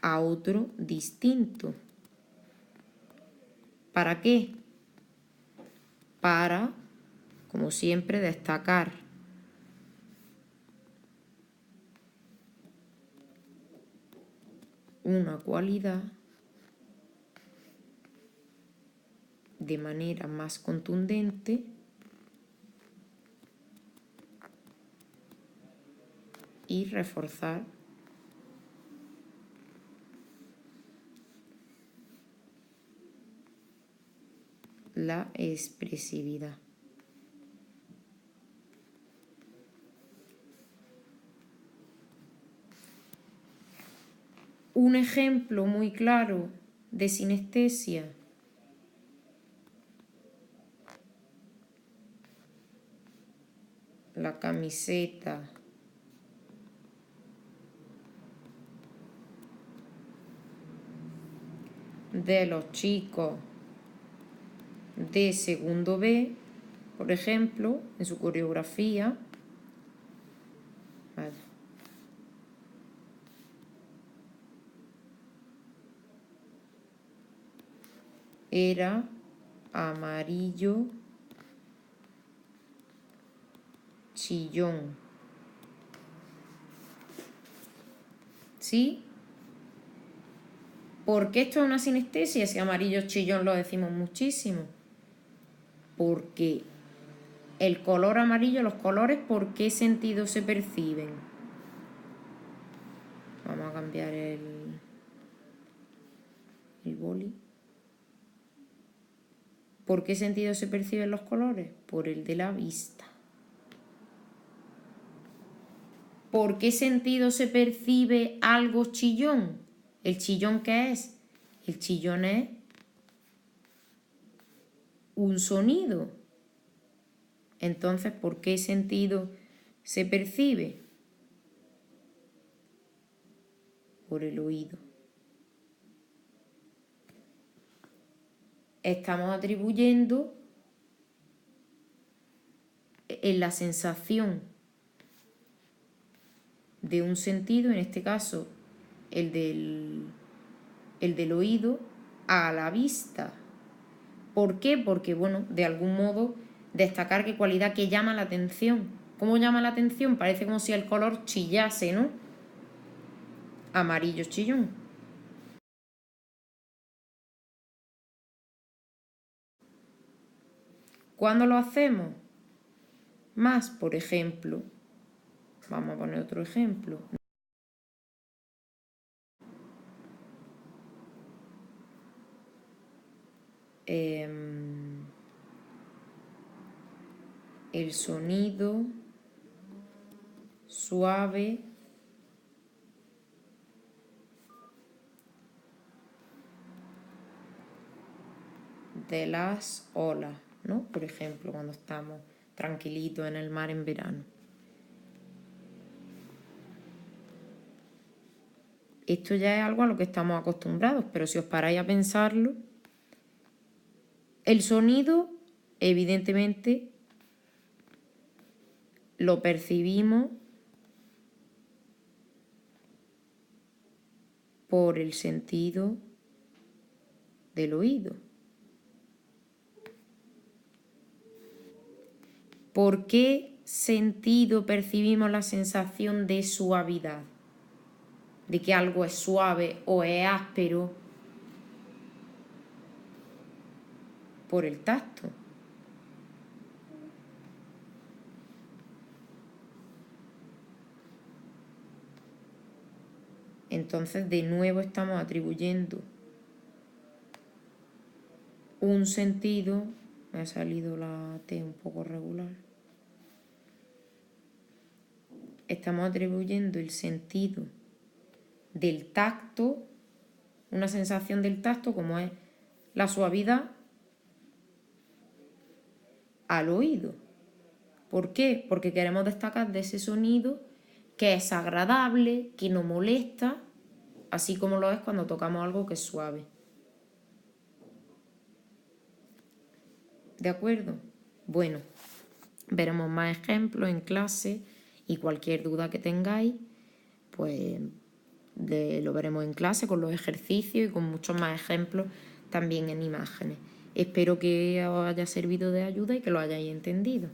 a otro distinto. ¿Para qué? Para, como siempre, destacar una cualidad de manera más contundente y reforzar la expresividad. Un ejemplo muy claro de sinestesia la camiseta de los chicos de segundo B, por ejemplo, en su coreografía. Vale. Era amarillo chillón. ¿Sí? ¿Por qué esto es una sinestesia? Si amarillo chillón lo decimos muchísimo. Porque el color amarillo, los colores, ¿por qué sentido se perciben? Vamos a cambiar el boli. ¿Por qué sentido se perciben los colores? Por el de la vista. ¿Por qué sentido se percibe algo chillón? ¿El chillón qué es? El chillón es un sonido. Entonces, ¿por qué sentido se percibe? Por el oído. Estamos atribuyendo en la sensación de un sentido, en este caso el del oído, a la vista. ¿Por qué? Porque, bueno, de algún modo destacar qué cualidad que llama la atención. ¿Cómo llama la atención? Parece como si el color chillase, ¿no? Amarillo chillón. ¿Cuándo lo hacemos? Más, por ejemplo. Vamos a poner otro ejemplo. El sonido suave de las olas, ¿no? Por ejemplo, cuando estamos tranquilitos en el mar en verano. Esto ya es algo a lo que estamos acostumbrados, pero si os paráis a pensarlo, el sonido, evidentemente, lo percibimos por el sentido del oído. ¿Por qué sentido percibimos la sensación de suavidad? De que algo es suave o es áspero. por el tacto. Entonces, de nuevo estamos atribuyendo un sentido. Me ha salido la T un poco regular. Estamos atribuyendo el sentido del tacto, una sensación del tacto como es la suavidad, al oído. ¿Por qué? Porque queremos destacar de ese sonido que es agradable, que no molesta, así como lo es cuando tocamos algo que es suave. ¿De acuerdo? Bueno, veremos más ejemplos en clase y cualquier duda que tengáis, pues lo veremos en clase con los ejercicios y con muchos más ejemplos también en imágenes. Espero que os haya servido de ayuda y que lo hayáis entendido.